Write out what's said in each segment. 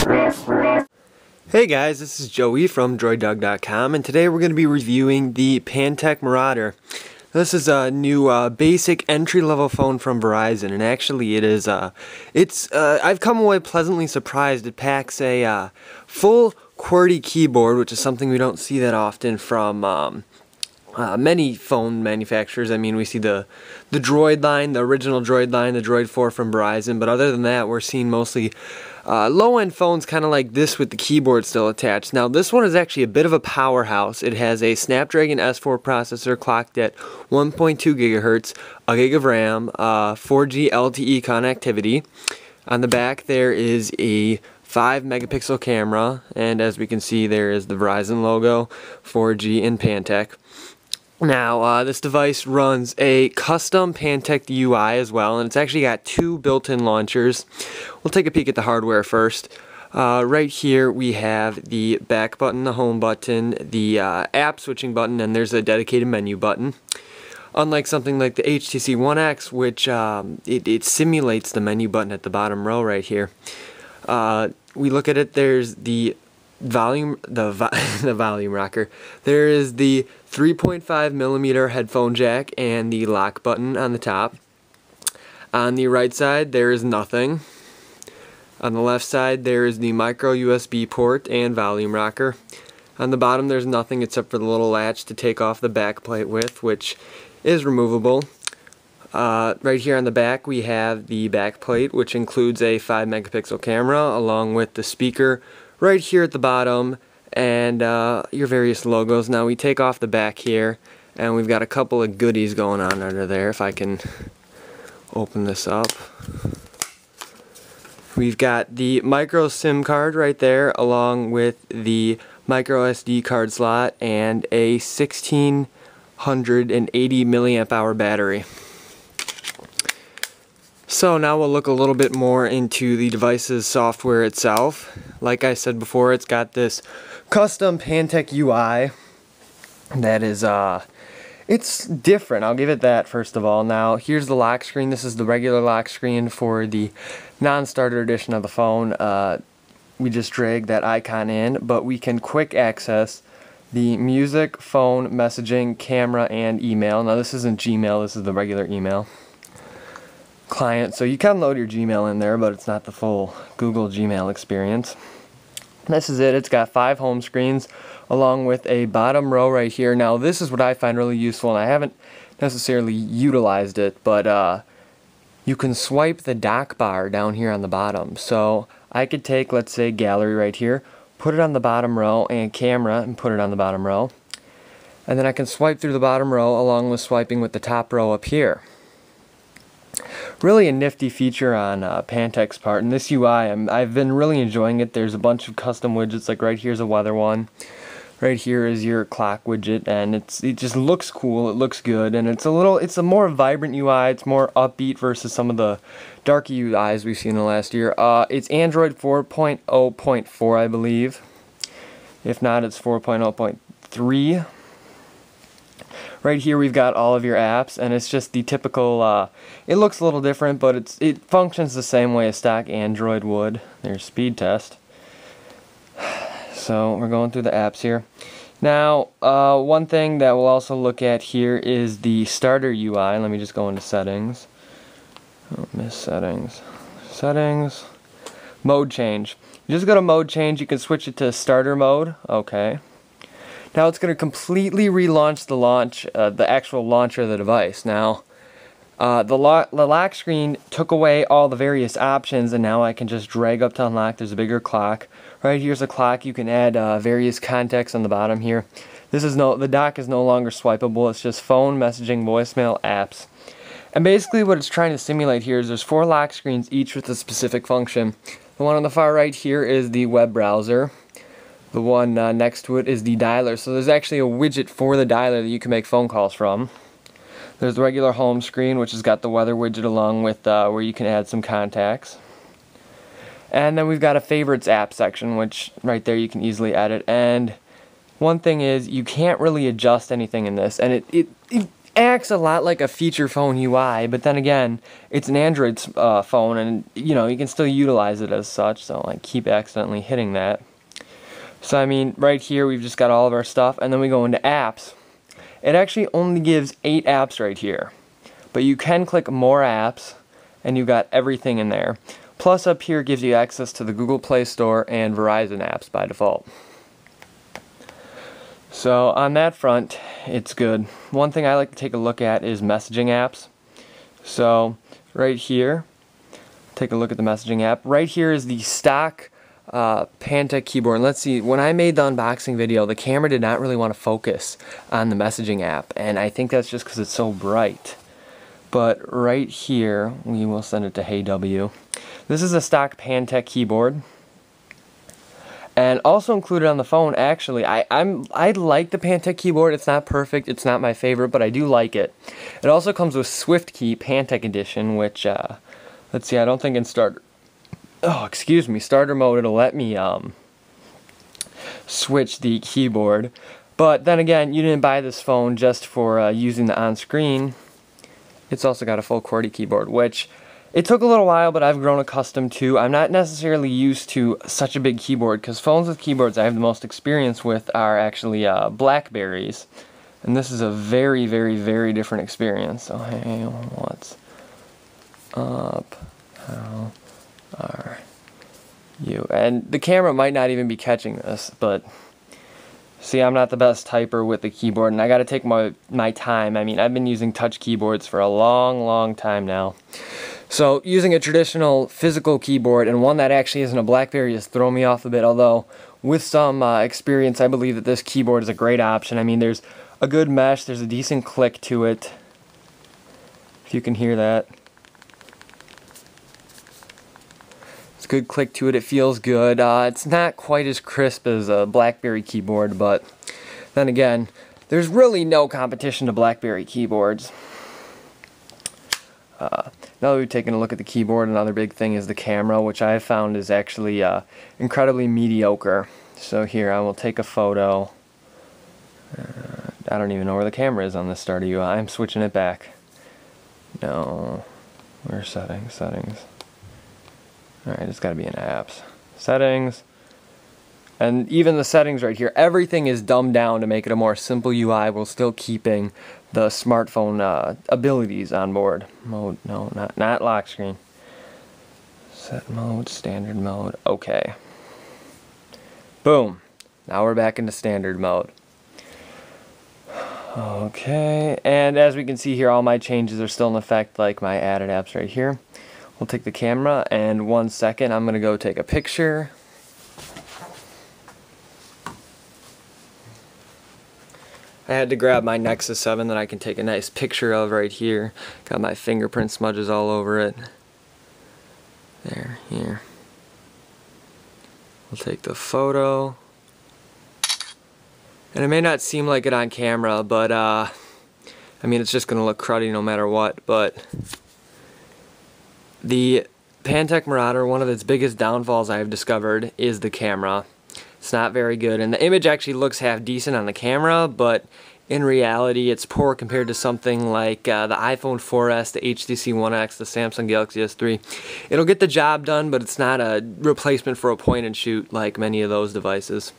Hey guys, this is Joey from DroidDog.com, and today we're going to be reviewing the Pantech Marauder. This is a new basic entry-level phone from Verizon, and actually it is I've come away pleasantly surprised. It packs a full QWERTY keyboard, which is something we don't see that often from many phone manufacturers. I mean, we see the Droid line, the original Droid line, the Droid 4 from Verizon, but other than that, we're seeing mostly low-end phones kind of like this with the keyboard still attached. Now, this one is actually a bit of a powerhouse. It has a Snapdragon S4 processor clocked at 1.2 gigahertz, a gig of RAM, 4G LTE connectivity. On the back, there is a 5-megapixel camera, and as we can see, there is the Verizon logo, 4G, and Pantech. Now, this device runs a custom Pantech UI as well, and it's actually got two built-in launchers. We'll take a peek at the hardware first. Right here we have the back button, the home button, the app switching button, and there's a dedicated menu button. Unlike something like the HTC One X, which it simulates the menu button at the bottom row right here. We look at it, there's the volume rocker. There is the 3.5mm headphone jack and the lock button on the top. On the right side there is nothing. On the left side there is the micro USB port and volume rocker. On the bottom there's nothing except for the little latch to take off the back plate with, which is removable. Right here on the back we have the back plate, which includes a 5-megapixel camera along with the speaker right here at the bottom, and your various logos. Now we take off the back here, and we've got a couple of goodies going on under there. If I can open this up, we've got the micro SIM card right there, along with the micro SD card slot and a 1680 milliamp hour battery. So now we'll look a little bit more into the device's software itself. Like I said before, it's got this custom Pantech UI that is, it's different. I'll give it that first of all. Now, here's the lock screen. This is the regular lock screen for the non-starter edition of the phone. We just drag that icon in, but we can quick access the music, phone, messaging, camera, and email. Now, this isn't Gmail. This is the regular email client, so you can load your Gmail in there, but it's not the full Google Gmail experience. This is it. It's got 5 home screens along with a bottom row right here. Now this is what I find really useful, and I haven't necessarily utilized it, but you can swipe the dock bar down here on the bottom. So I could take, let's say, gallery right here, put it on the bottom row, and camera, and put it on the bottom row, and then I can swipe through the bottom row along with swiping with the top row up here. Really a nifty feature on Pantech's part, and this UI, I've been really enjoying it. There's a bunch of custom widgets, like right here's a weather one, right here is your clock widget, and it just looks cool, it looks good, and it's a more vibrant UI, it's more upbeat versus some of the dark UIs we've seen in the last year. It's Android 4.0.4, I believe. If not, it's 4.0.3. Right here we've got all of your apps, and it's just the typical, it looks a little different, but it functions the same way a stock Android would. There's speed test. So we're going through the apps here. Now, one thing that we'll also look at here is the starter UI. Let me just go into settings. Oh, miss settings. Settings. Mode change. You just go to mode change, you can switch it to starter mode. Okay. Now it's going to completely relaunch the actual launcher of the device. Now, the lock screen took away all the various options, and now I can just drag up to unlock. There's a bigger clock. Right here's a clock. You can add various contacts on the bottom here. The dock is no longer swipeable. It's just phone, messaging, voicemail, apps. And basically what it's trying to simulate here is there's 4 lock screens, each with a specific function. The one on the far right here is the web browser. The one next to it is the dialer. So there's actually a widget for the dialer that you can make phone calls from. There's the regular home screen, which has got the weather widget along with where you can add some contacts. And then we've got a favorites app section, which right there you can easily edit. And one thing is, you can't really adjust anything in this. And acts a lot like a feature phone UI, but then again, it's an Android phone, and you know, you can still utilize it as such, so like keep accidentally hitting that. So I mean, right here we've just got all of our stuff, and then we go into apps. It actually only gives 8 apps right here, but you can click more apps, and you got everything in there. Plus up here gives you access to the Google Play Store and Verizon apps by default. So on that front, it's good. One thing I like to take a look at is messaging apps. So right here, take a look at the messaging app. Right here is the stock Pantech keyboard. And let's see, when I made the unboxing video, the camera did not really want to focus on the messaging app, and I think that's just because it's so bright. But right here, we will send it to Hey W. This is a stock Pantech keyboard. And also included on the phone, actually, I like the Pantech keyboard. It's not perfect, it's not my favorite, but I do like it. It also comes with SwiftKey Pantech Edition, which, let's see, I don't think in starter mode it'll let me switch the keyboard. But then again, you didn't buy this phone just for using the on-screen. It's also got a full QWERTY keyboard, which it took a little while, but I've grown accustomed to. I'm not necessarily used to such a big keyboard, because phones with keyboards I have the most experience with are actually Blackberries. And this is a very, very, very different experience. So hey, what's up? How are you? And the camera might not even be catching this, but see, I'm not the best typer with the keyboard, and I gotta take my time. I mean, I've been using touch keyboards for a long, long time now. So using a traditional physical keyboard and one that actually isn't a BlackBerry has thrown me off a bit, although with some experience I believe that this keyboard is a great option. I mean, there's a good mesh, there's a decent click to it, if you can hear that. It's a good click to it, it feels good. It's not quite as crisp as a BlackBerry keyboard, but then again, there's really no competition to BlackBerry keyboards. Now that we've taken a look at the keyboard, another big thing is the camera, which I have found is actually incredibly mediocre. So here, I will take a photo. I don't even know where the camera is on this starter UI. I'm switching it back. No, where's settings? Alright, it's got to be in apps. Settings. And even the settings right here, everything is dumbed down to make it a more simple UI while still keeping the smartphone abilities on board. Mode, no, not lock screen. Set mode, standard mode, okay. Boom. Now we're back into standard mode. Okay, and as we can see here, all my changes are still in effect, like my added apps right here. We'll take the camera, and 1 second, I'm going to go take a picture. I had to grab my Nexus 7 that I can take a nice picture of right here. Got my fingerprint smudges all over it. There, here. We'll take the photo. And it may not seem like it on camera, but I mean, it's just going to look cruddy no matter what. But the Pantech Marauder, one of its biggest downfalls I've discovered is the camera. It's not very good, and the image actually looks half decent on the camera, but in reality it's poor compared to something like the iPhone 4S, the HTC One X, the Samsung Galaxy S3. It'll get the job done, but it's not a replacement for a point and shoot like many of those devices.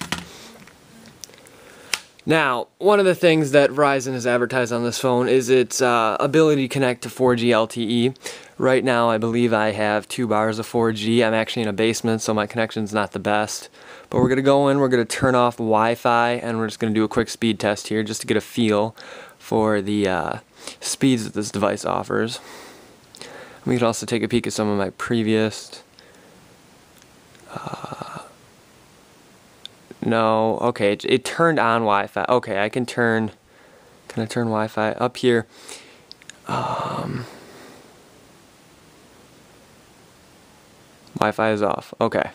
Now, one of the things that Verizon has advertised on this phone is its ability to connect to 4G LTE. Right now, I believe I have 2 bars of 4G. I'm actually in a basement, so my connection's not the best. But we're going to go in, we're going to turn off Wi-Fi, and we're just going to do a quick speed test here just to get a feel for the speeds that this device offers. We can also take a peek at some of my previous... No, okay, it turned on Wi-Fi. Okay, I can turn... Can I turn Wi-Fi? Up here. Wi-Fi is off. Okay.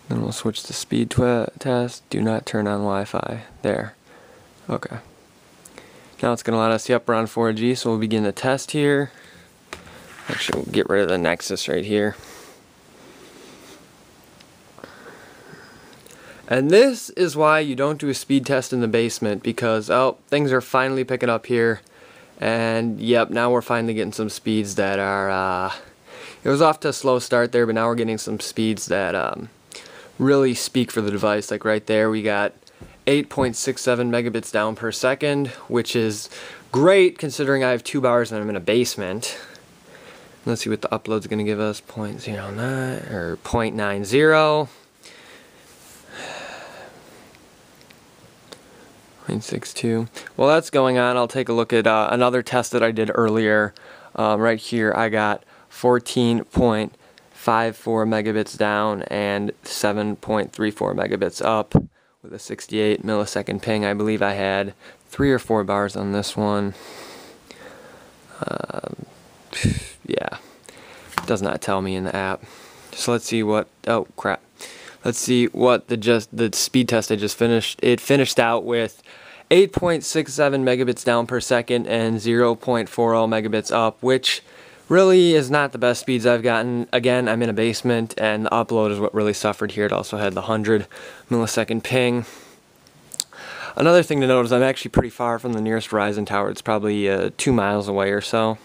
Then we'll switch to speed test. Do not turn on Wi-Fi. There. Okay. Now it's going to let us, yep, we're on 4G, so we'll begin the test here. Actually, we'll get rid of the Nexus right here. And this is why you don't do a speed test in the basement, because, oh, things are finally picking up here. And, yep, now we're finally getting some speeds that are, it was off to a slow start there, but now we're getting some speeds that really speak for the device. Like right there, we got 8.67 megabits down per second, which is great considering I have 2 bars and I'm in a basement. Let's see what the upload's going to give us. 0.09 or 0.90. 0.62. While that's going on, I'll take a look at another test that I did earlier. Right here, I got 14.54 megabits down and 7.34 megabits up with a 68 millisecond ping. I believe I had 3 or 4 bars on this one. Yeah, does not tell me in the app. So let's see what, oh crap. Let's see what the speed test I just finished. It finished out with 8.67 megabits down per second and 0.40 megabits up, which really is not the best speeds I've gotten. Again, I'm in a basement, and the upload is what really suffered here. It also had the 100 millisecond ping. Another thing to note is I'm actually pretty far from the nearest Verizon tower. It's probably 2 miles away or so.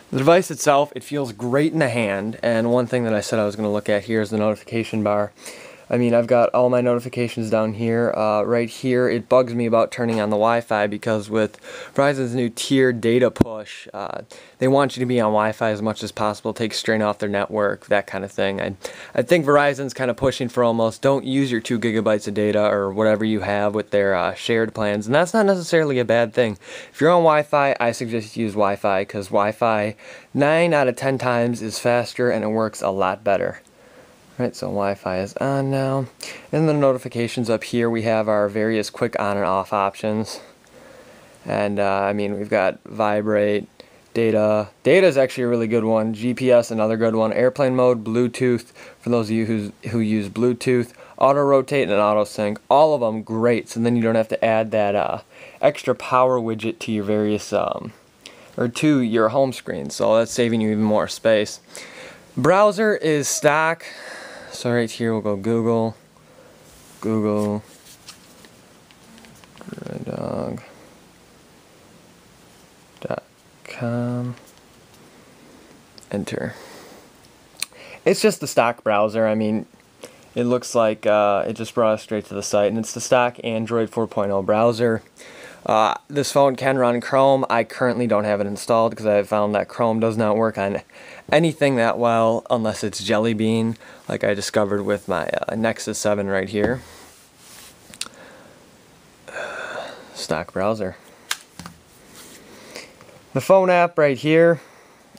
The device itself, it feels great in the hand, and one thing that I said I was going to look at here is the notification bar. I mean, I've got all my notifications down here. Right here, it bugs me about turning on the Wi-Fi because with Verizon's new tiered data push, they want you to be on Wi-Fi as much as possible, take strain off their network, that kind of thing. I think Verizon's kind of pushing for almost don't use your 2 gigabytes of data or whatever you have with their shared plans, and that's not necessarily a bad thing. If you're on Wi-Fi, I suggest you use Wi-Fi because Wi-Fi 9 out of 10 times is faster and it works a lot better. Right, so Wi-Fi is on now. And the notifications up here, we have our various quick on and off options. And I mean, we've got vibrate, data. Data is actually a really good one. GPS, another good one. Airplane mode, Bluetooth, for those of you who use Bluetooth. Auto rotate and auto sync. All of them great, so then you don't have to add that extra power widget to your various, or to your home screen. So that's saving you even more space. Browser is stock. So right here we'll go Google, DroidDog.com, enter. It's just the stock browser. I mean, it looks like it just brought us straight to the site, and it's the stock Android 4.0 browser. This phone can run Chrome. I currently don't have it installed because I have found that Chrome does not work on anything that well unless it's Jelly Bean, like I discovered with my Nexus 7 right here. Stock browser. The phone app right here,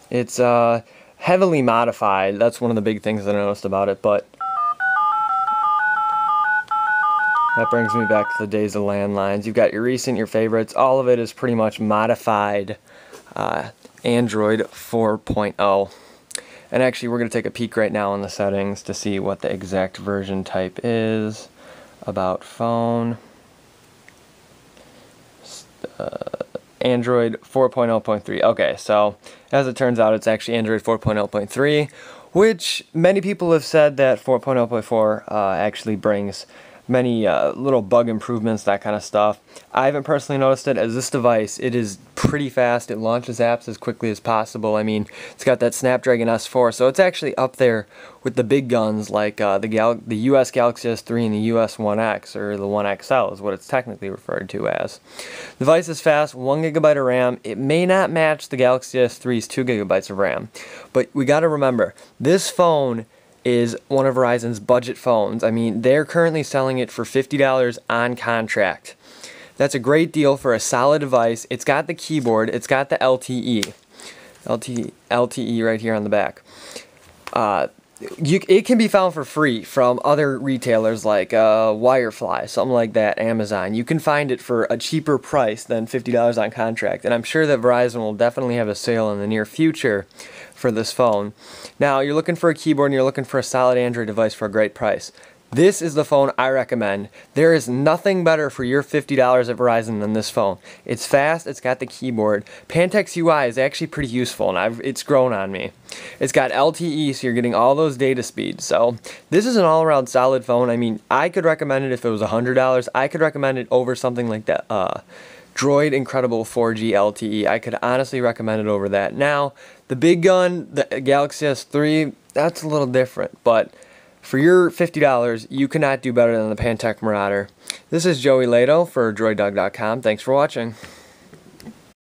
it's heavily modified. That's one of the big things that I noticed about it, but that brings me back to the days of landlines. You've got your recent, your favorites. All of it is pretty much modified Android 4.0. And actually, we're going to take a peek right now in the settings to see what the exact version type is. About phone. Android 4.0.3. Okay, so as it turns out, it's actually Android 4.0.3, which many people have said that 4.0.4 actually brings many little bug improvements, that kind of stuff. I haven't personally noticed it, as this device, it is pretty fast. It launches apps as quickly as possible. I mean, it's got that Snapdragon S4, so it's actually up there with the big guns like the US Galaxy S3 and the US One X, or the One XL is what it's technically referred to as. The device is fast, 1 GB of RAM. It may not match the Galaxy S3's 2 GB of RAM, but we got to remember, this phone is one of Verizon's budget phones. I mean, they're currently selling it for $50 on contract. That's a great deal for a solid device. It's got the keyboard. It's got the LTE right here on the back. It can be found for free from other retailers like Wirefly, something like that, Amazon. You can find it for a cheaper price than $50 on contract, and I'm sure that Verizon will definitely have a sale in the near future for this phone. Now, you're looking for a keyboard and you're looking for a solid Android device for a great price. This is the phone I recommend. There is nothing better for your $50 at Verizon than this phone. It's fast, it's got the keyboard. Pantech's UI is actually pretty useful, and it's grown on me. It's got LTE, so you're getting all those data speeds. So this is an all-around solid phone. I mean, I could recommend it if it was $100. I could recommend it over something like that. Droid Incredible 4G LTE. I could honestly recommend it over that. Now, the big gun, the Galaxy S3, that's a little different, but for your $50, you cannot do better than the Pantech Marauder. This is Joey Lehto for DroidDog.com. Thanks for watching.